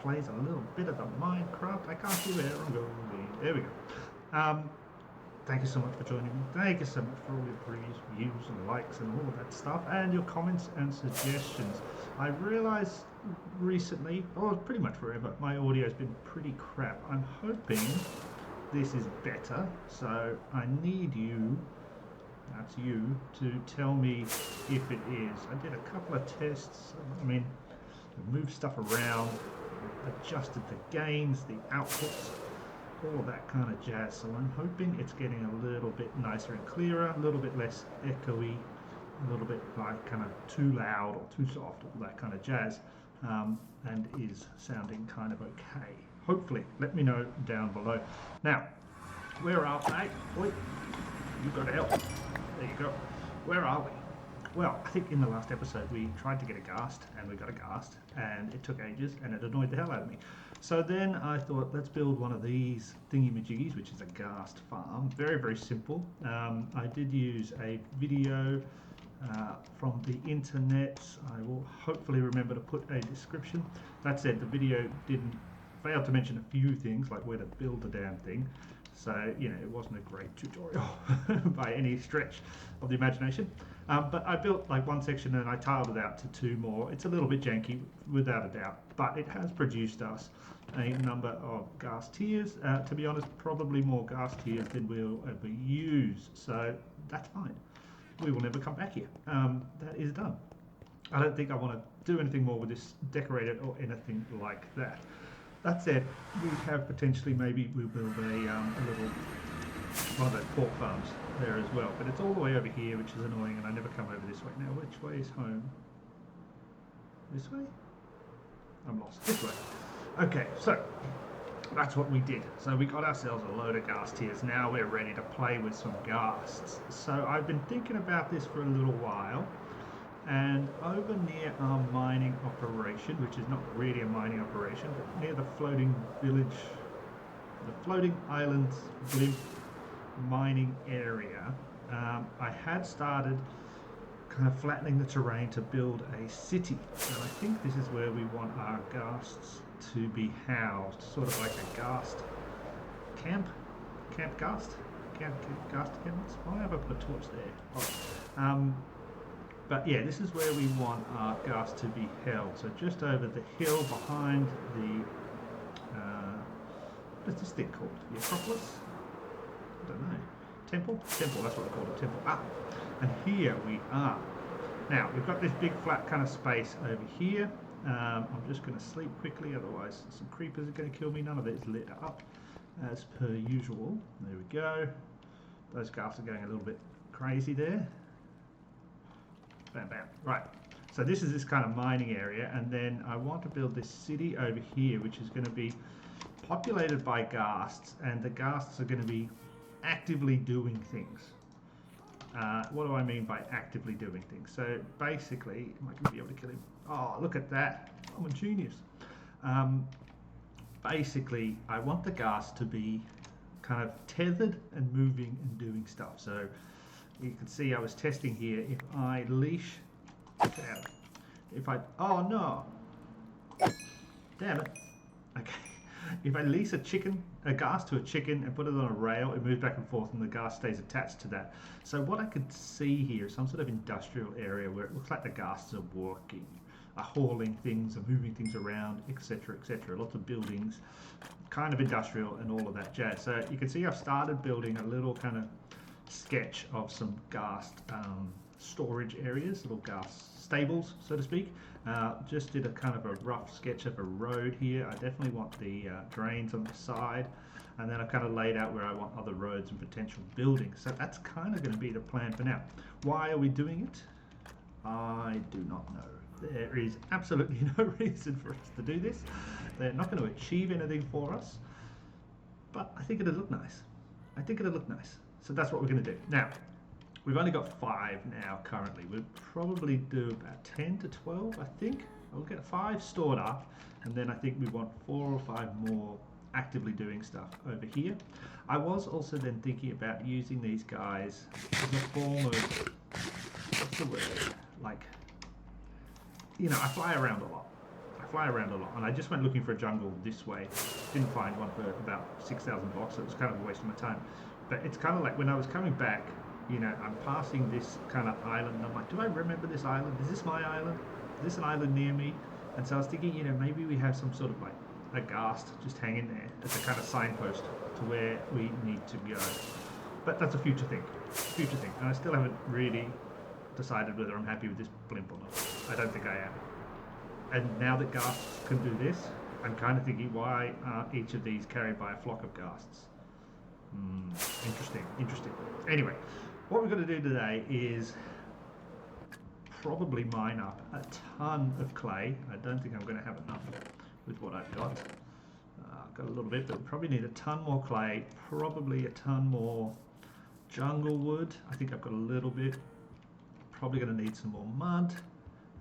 plays a little bit of the Minecraft. I can't see where I'm going. There we go. Thank you so much for joining me. Thank you so much for all your previous views and likes and all of that stuff, and your comments and suggestions. I realized recently, or pretty much forever, my audio has been pretty crap. I'm hoping this is better, so I need you, that's you, to tell me if it is. I did a couple of tests. I mean, moved stuff around, adjusted the gains, the outputs, all that kind of jazz. So I'm hoping it's getting a little bit nicer and clearer, a little bit less echoey, a little bit like kind of too loud or too soft, all that kind of jazz, and is sounding kind of okay. Hopefully, let me know down below. Now, where are we? Wait, you got help. There you go. Where are we? Well, I think in the last episode we tried to get a ghast, and we got a ghast, and it took ages, and it annoyed the hell out of me. So then I thought, let's build one of these thingy-majiggies, which is a ghast farm. Very, very simple. I did use a video from the internet. I will hopefully remember to put a description. That said, the video failed to mention a few things, like where to build the damn thing. So, you know, it wasn't a great tutorial by any stretch of the imagination. But I built like one section and I tiled it out to two more. It's a little bit janky, without a doubt, but it has produced us a number of ghast tiers. To be honest, probably more ghast tiers than we'll ever use. So that's fine. We will never come back here. That is done. I don't think I want to do anything more with this, decorate it or anything like that. That said, we have potentially, maybe we'll build a little one of those pork farms there as well. But it's all the way over here, which is annoying, and I never come over this way. Now, which way is home? This way? I'm lost. This way. Okay, so that's what we did. So we got ourselves a load of ghast tiers. Now we're ready to play with some ghasts. So I've been thinking about this for a little while. And over near our mining operation, which is not really a mining operation, but near the floating village, the floating island blimp mining area, I had started kind of flattening the terrain to build a city. And I think this is where we want our ghasts to be housed, sort of like a ghast camp, ghast camp. Why have I put a torch there? Oh. But yeah, this is where we want our ghast to be held. So just over the hill behind the, what's this thing called? The Acropolis? I don't know. Temple? Temple, that's what I call it, temple. And here we are. Now, we've got this big flat kind of space over here. I'm just going to sleep quickly, otherwise some creepers are going to kill me. None of it is lit up, as per usual. There we go. Those ghasts are going a little bit crazy there. Bam, bam. Right, so this is this kind of mining area, and then I want to build this city over here, which is going to be populated by ghasts, and the ghasts are going to be actively doing things. What do I mean by actively doing things? So basically, am I going to be able to kill him? Oh, look at that. I'm a genius. Basically, I want the ghast to be kind of tethered and moving and doing stuff. So you can see I was testing here. If I leash, oh no, damn it. Okay, if I leash a ghast to a chicken and put it on a rail, it moves back and forth, and the ghast stays attached to that. So what I could see here is some sort of industrial area where it looks like the ghasts are working, are hauling things, are moving things around, etc., etc. Lots of buildings, kind of industrial and all of that jazz. So you can see I've started building a little kind of sketch of some ghast storage areas, little ghast stables, so to speak. Just did a kind of a rough sketch of a road here. I definitely want the drains on the side, and then I've kind of laid out where I want other roads and potential buildings. So that's kind of going to be the plan for now. Why are we doing it? I do not know. There is absolutely no reason for us to do this. They're not going to achieve anything for us, but I think it'll look nice. I think it'll look nice. So that's what we're going to do. Now, we've only got 5 now currently. We'll probably do about 10 to 12, I think. We'll get 5 stored up, and then I think we want 4 or 5 more actively doing stuff over here. I was also then thinking about using these guys as a form of, what's the word? Like, you know, I fly around a lot. I fly around a lot, and I just went looking for a jungle this way. Didn't find one for about 6,000 blocks, so it was kind of a waste of my time. But it's kind of like when I was coming back, you know, I'm passing this kind of island, and I'm like, do I remember this island? Is this my island? Is this an island near me? And so I was thinking, you know, maybe we have some sort of like a ghast just hanging there as a kind of signpost to where we need to go. But that's a future thing. Future thing. And I still haven't really decided whether I'm happy with this blimp or not. I don't think I am. And now that ghasts can do this, I'm kind of thinking, why aren't each of these carried by a flock of ghasts? Interesting. Anyway, what we're going to do today is probably mine up a ton of clay. I don't think I'm going to have enough with what I've got. I've got a little bit, but we probably need a ton more clay, probably a ton more jungle wood. I think I've got a little bit. Probably going to need some more mud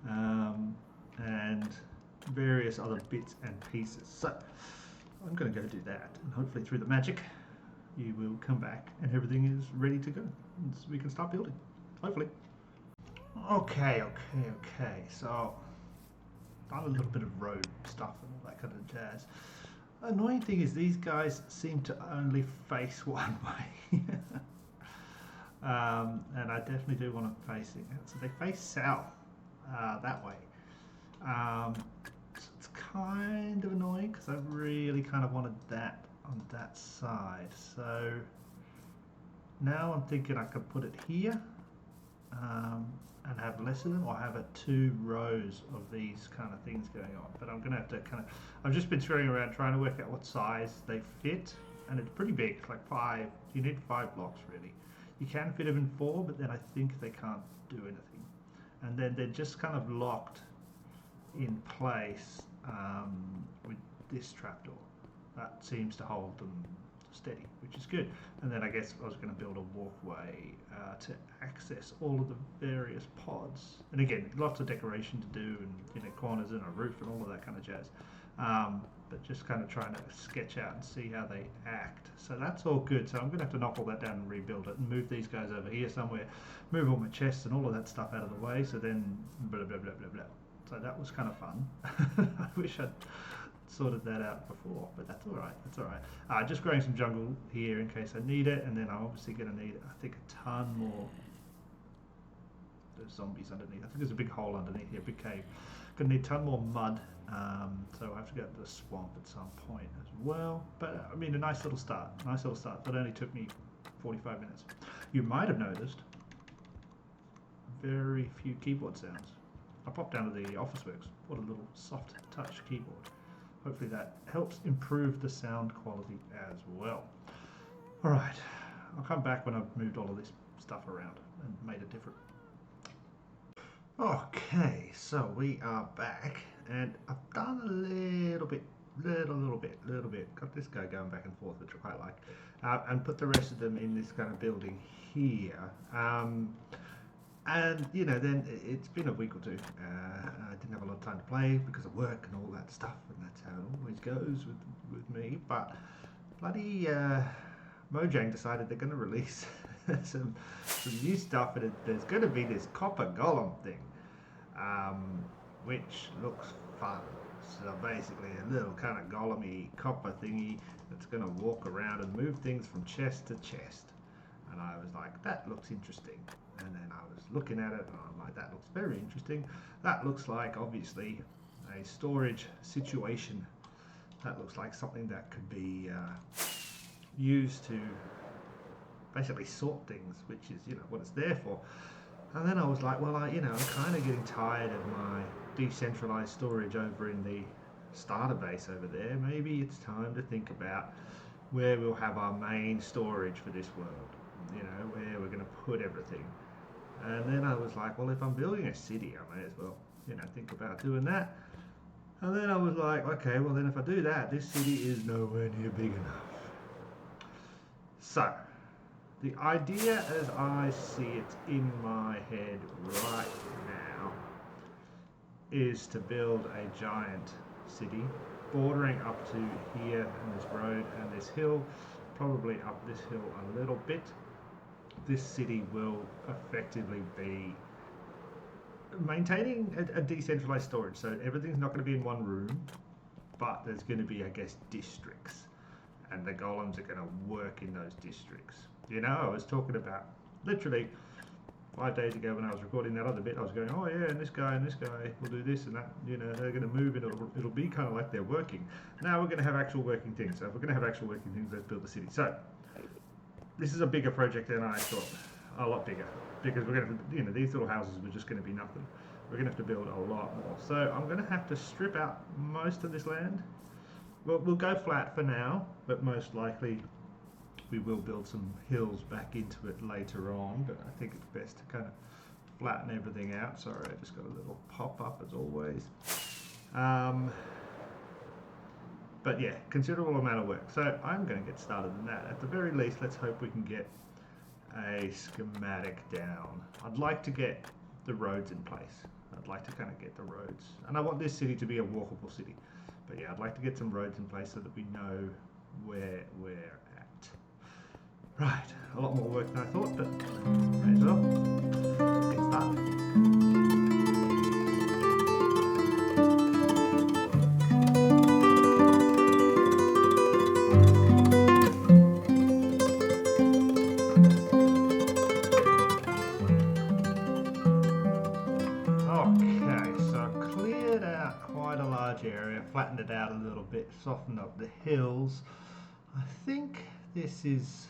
and various other bits and pieces. So I'm going to go do that, and hopefully through the magic you will come back and everything is ready to go, and so we can start building, hopefully. Okay, so done a little bit of road stuff and all that kind of jazz. Annoying thing is these guys seem to only face one way. And I definitely do want to face it. So they face south that way. So it's kind of annoying because I really kind of wanted that on that side. So now I'm thinking I could put it here and have less of them, or have it 2 rows of these kind of things going on. But I'm going to have to kind of, I've just been screwing around trying to work out what size they fit, and it's pretty big. It's like 5, you need 5 blocks really. You can fit them in 4, but then I think they can't do anything. And then they're just kind of locked in place with this trapdoor. That seems to hold them steady, which is good. And then I guess I was going to build a walkway to access all of the various pods. And again, lots of decoration to do, and you know, corners and a roof and all of that kind of jazz. But just kind of trying to sketch out and see how they act. So that's all good. So I'm going to have to knock all that down and rebuild it, and move these guys over here somewhere, move all my chests and all of that stuff out of the way. So then blah blah blah blah blah. So that was kind of fun. I wish I'd sorted that out before, but that's all right. That's all right. Just growing some jungle here in case I need it, and then I'm obviously going to need, I think, a ton more. There's zombies underneath. I think there's a big hole underneath here, big cave. Going to need a ton more mud, so I have to go to the swamp at some point as well. But I mean, a nice little start. Nice little start. That only took me 45 minutes. You might have noticed very few keyboard sounds. I popped down to the Officeworks. What a little soft touch keyboard. Hopefully that helps improve the sound quality as well. All right, I'll come back when I've moved all of this stuff around and made it different. Okay, so we are back, and I've done a little bit. Got this guy going back and forth, which I quite like, and put the rest of them in this kind of building here. And you know, then it's been a week or 2. I didn't have a lot of time to play because of work and all that stuff, and that's how it always goes with me. But bloody Mojang decided they're going to release some new stuff, and there's going to be this copper golem thing, which looks fun. So basically a little kind of golem-y copper thingy that's going to walk around and move things from chest to chest. And I was like, that looks interesting. And then I was looking at it, and I'm like, that looks very interesting. That looks like, obviously, a storage situation. That looks like something that could be used to basically sort things, which is, you know, what it's there for. And then I was like, well, I'm kind of getting tired of my decentralized storage over in the starter base over there. Maybe it's time to think about where we'll have our main storage for this world. You know, where we're going to put everything. And then I was like, well, if I'm building a city, I may as well, you know, think about doing that. And then I was like, okay, well then if I do that, this city is nowhere near big enough. So, the idea as I see it in my head right now is to build a giant city bordering up to here in this road and this hill, probably up this hill a little bit. This city will effectively be maintaining a decentralized storage, so everything's not going to be in one room, but there's going to be, I guess, districts, and the golems are going to work in those districts. You know, I was talking about literally 5 days ago when I was recording that other bit. I was going, oh yeah, and this guy will do this and that. You know, they're going to move, and it'll be kind of like they're working. Now we're going to have actual working things. So if we're going to have actual working things, let's build the city. So this is a bigger project than I thought, a lot bigger, because we're going to, you know, these little houses were just going to be nothing. We're going to have to build a lot more. So I'm going to have to strip out most of this land. Well, we'll go flat for now, but most likely we will build some hills back into it later on. But I think it's best to kind of flatten everything out. Sorry, I just got a little pop up as always. But yeah, considerable amount of work. So I'm going to get started on that. At the very least, let's hope we can get a schematic down. I'd like to get the roads in place. I'd like to kind of get the roads. And I want this city to be a walkable city. But yeah, I'd like to get some roads in place so that we know where we're at. Right, a lot more work than I thought, but may as well. Let's get started. Area, flattened it out a little bit, softened up the hills. I think this is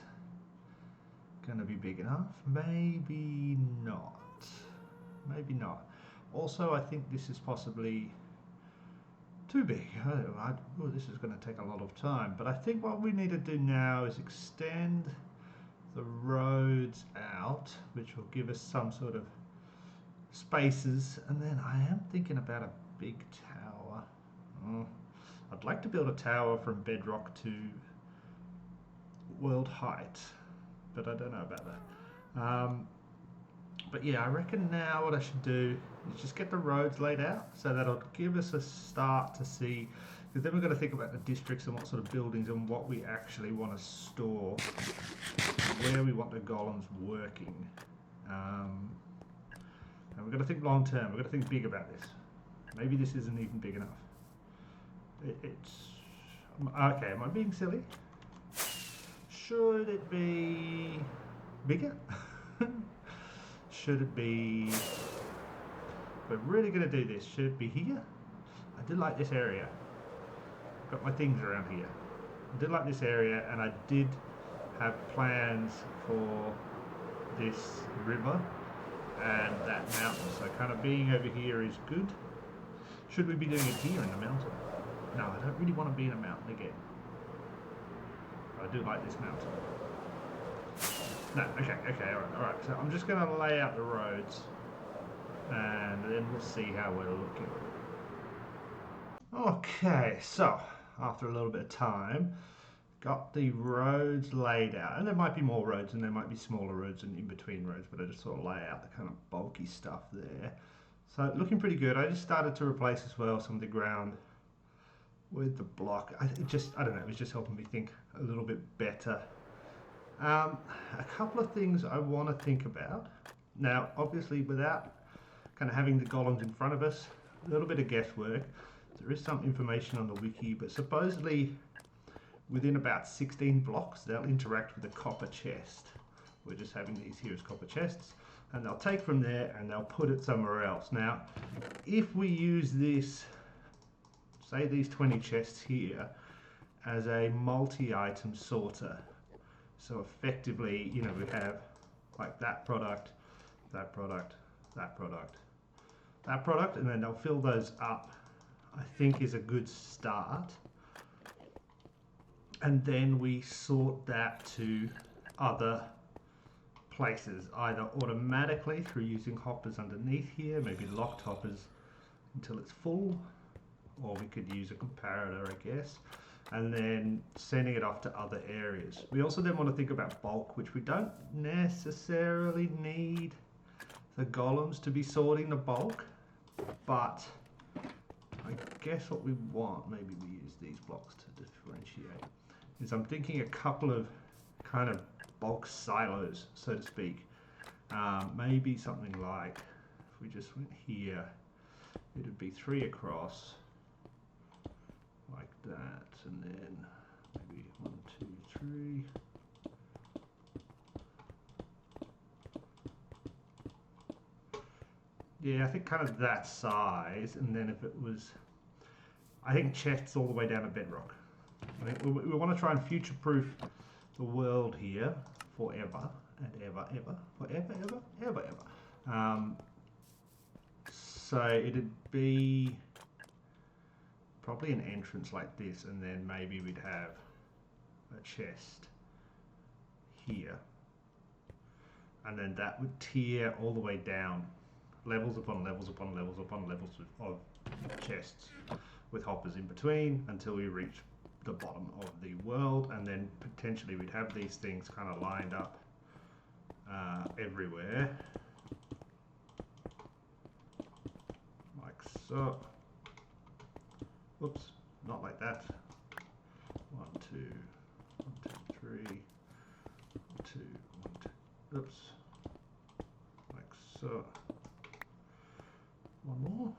going to be big enough. Maybe not. Maybe not. Also, I think this is possibly too big. Oh, this is going to take a lot of time. But I think what we need to do now is extend the roads out, which will give us some sort of spaces. And then I am thinking about a big tower. I'd like to build a tower from bedrock to world height, but I don't know about that. But yeah, I reckon now what I should do is just get the roads laid out, so that'll give us a start to see, because then we've got to think about the districts and what sort of buildings and what we actually want to store, where we want the golems working. And we've got to think long term, we've got to think big about this. Maybe this isn't even big enough. It's okay. Am I being silly? Should it be bigger? Should it be? We're really going to do this. Should it be here? I did like this area. Got my things around here. I did like this area, and I did have plans for this river and that mountain. So kind of being over here is good. Should we be doing it here in the mountain? No, I don't really want to be in a mountain again. I do like this mountain. No, okay, alright. So I'm just going to lay out the roads, and then we'll see how we're looking. Okay, so after a little bit of time, got the roads laid out, and there might be more roads, and there might be smaller roads and in between roads, but I just sort of lay out the kind of bulky stuff there. So looking pretty good. I just started to replace as well some of the ground with the block. I don't know, it was just helping me think a little bit better. A couple of things I want to think about. Now, obviously, without kind of having the golems in front of us, a little bit of guesswork. There is some information on the wiki, but supposedly within about 16 blocks, they'll interact with a copper chest. We're just having these here as copper chests, and they'll take from there and they'll put it somewhere else. Now, if we use this, say these 20 chests here, as a multi-item sorter. So effectively, you know, we have like that product, that product, that product, that product, and then they'll fill those up, I think is a good start. And then we sort that to other places, either automatically through using hoppers underneath here, maybe locked hoppers until it's full, or we could use a comparator, I guess, and then sending it off to other areas. We also then want to think about bulk, which we don't necessarily need the golems to be sorting the bulk, but I guess what we want, maybe we use these blocks to differentiate, is I'm thinking a couple of kind of bulk silos, so to speak. Maybe something like, if we just went here, it would be 3 across, like that, and then maybe 1, 2, 3. Yeah, I think kind of that size, and then if it was, I think chests all the way down to bedrock. I think we want to try and future-proof the world here forever and ever, ever. So it'd be probably an entrance like this, and then maybe we'd have a chest here, and then that would tier all the way down, levels upon levels upon levels upon levels of chests with hoppers in between until we reach the bottom of the world, and then potentially we'd have these things kind of lined up everywhere, like so. Oops, not like that. 1, 2, 1, 2, 3, 1, 2, 1, 2. Oops, like so. One more.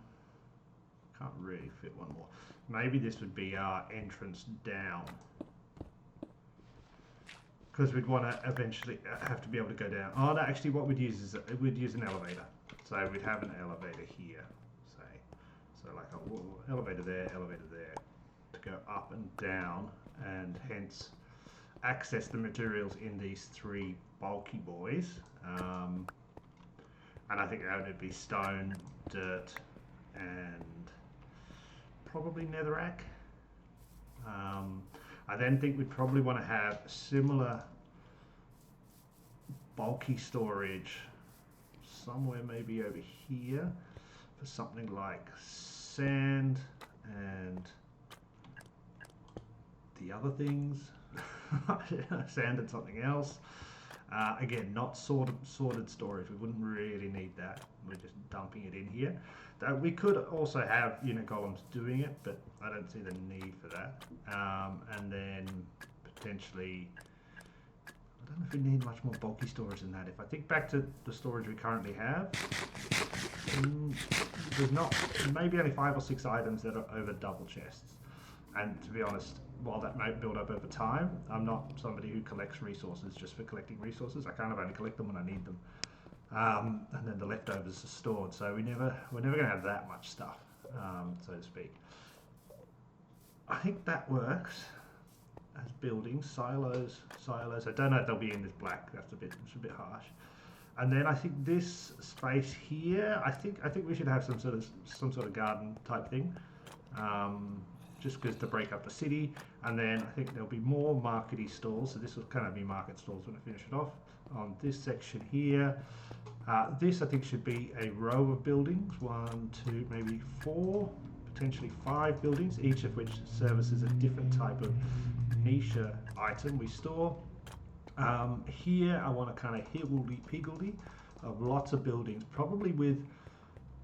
Can't really fit one more. Maybe this would be our entrance down, because we'd want to eventually have to be able to go down. Oh no, actually what we'd use is we'd use an elevator. So we'd have an elevator here, say. So like a elevator there to go up and down, and hence access the materials in these 3 bulky boys. And I think that would be stone, dirt, and probably netherrack. I then think we'd probably want to have similar bulky storage somewhere maybe over here for something like sand and the other things. Sand and something else. Again, not sorted storage. We wouldn't really need that. We're just dumping it in here. We could also have unit golems doing it, but I don't see the need for that. And then potentially, I don't know if we need much more bulky storage than that. If I think back to the storage we currently have, there's not, maybe only 5 or 6 items that are over double chests. And to be honest, while that might build up over time, I'm not somebody who collects resources just for collecting resources. I kind of only collect them when I need them. And then the leftovers are stored. So we're never going to have that much stuff, so to speak. I think that works as buildings, silos. I don't know if they'll be in this black. It's a bit harsh. And then I think this space here, I think we should have some sort of garden type thing. Just because to break up the city, and then I think there'll be more markety stalls. So this will kind of be market stalls when I finish it off. On this section here, this I think should be a row of buildings, 1, 2, maybe 4, potentially 5 buildings, each of which services a different type of niche item we store. Here I want a kind of higgledy-piggledy of lots of buildings, probably with.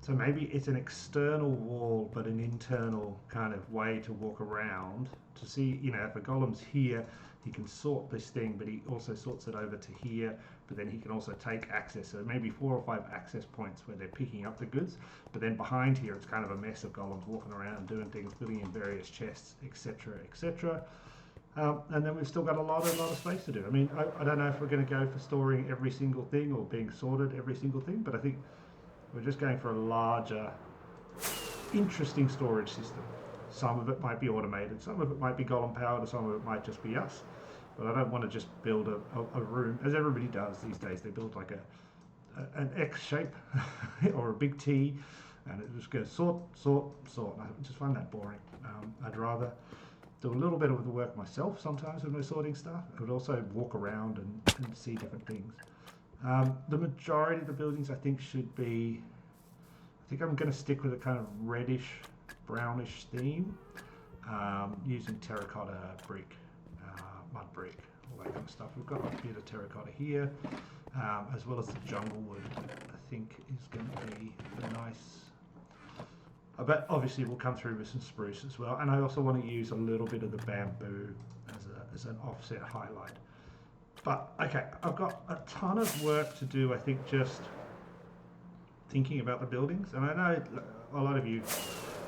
So maybe it's an external wall, but an internal kind of way to walk around to see, if a golem's here, he can sort this thing, but he also sorts it over to here, but then he can also take access. So maybe 4 or 5 access points where they're picking up the goods, but then behind here, it's kind of a mess of golems walking around, doing things, filling in various chests, etc., etc. And then we've still got a lot of space to do. I mean, I don't know if we're going to go for storing every single thing or being sorted every single thing, but I think we're just going for a larger, interesting storage system. Some of it might be automated, some of it might be golem powered, and some of it might just be us. But I don't want to just build a room, as everybody does these days. They build like an X shape or a big T, and it just goes sort. I just find that boring. I'd rather do a little bit of the work myself sometimes when we're sorting stuff. I would also walk around and see different things. The majority of the buildings I think should be, I think I'm going to stick with a kind of reddish, brownish theme, using terracotta brick, mud brick, all that kind of stuff. We've got a bit of terracotta here, as well as the jungle wood, I think is going to be a nice, but obviously we'll come through with some spruce as well. And I also want to use a little bit of the bamboo as an offset highlight. But okay, I've got a ton of work to do. I think just thinking about the buildings. And I know a lot of you,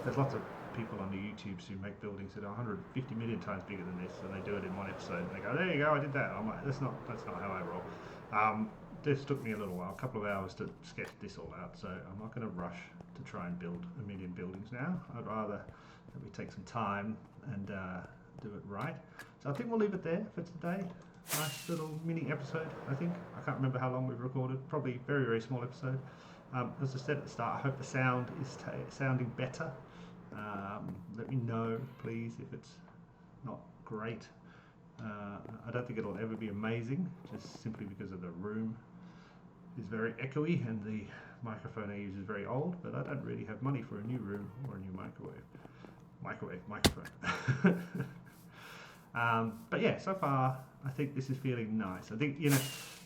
there's lots of people on the YouTubes who make buildings that are 150 million times bigger than this, and they do it in one episode. And they go, there you go, I did that. I'm like, that's not how I roll. This took me a little while, a couple of hours to sketch this all out. So I'm not going to rush to try and build a million buildings now. I'd rather that we take some time and do it right. So I think we'll leave it there for today. Nice little mini episode, I think. I can't remember how long we've recorded. Probably very, very small episode. As I said at the start, I hope the sound is sounding better. Let me know, please, if it's not great. I don't think it'll ever be amazing, just simply because of the room is very echoey and the microphone I use is very old, but I don't really have money for a new room or a new microphone. But yeah, so far I think this is feeling nice. I think,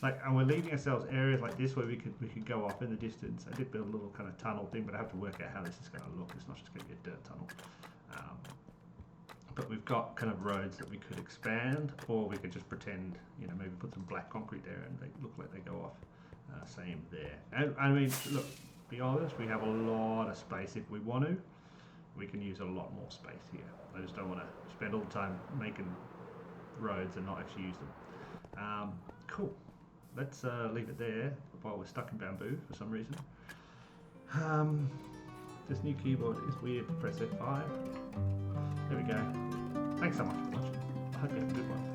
and we're leaving ourselves areas like this where we could go off in the distance. I did build a little kind of tunnel thing, but I have to work out how this is going to look. It's not just going to be a dirt tunnel. But we've got kind of roads that we could expand, or we could just pretend, maybe put some black concrete there and they look like they go off. Same there. And I mean, look, be honest, we have a lot of space if we want to. We can use a lot more space here. I just don't want to spend all the time making roads and not actually use them. Cool. Let's leave it there while we're stuck in bamboo for some reason. This new keyboard is weird. Press F5. There we go. Thanks so much for watching. I hope you have a good one.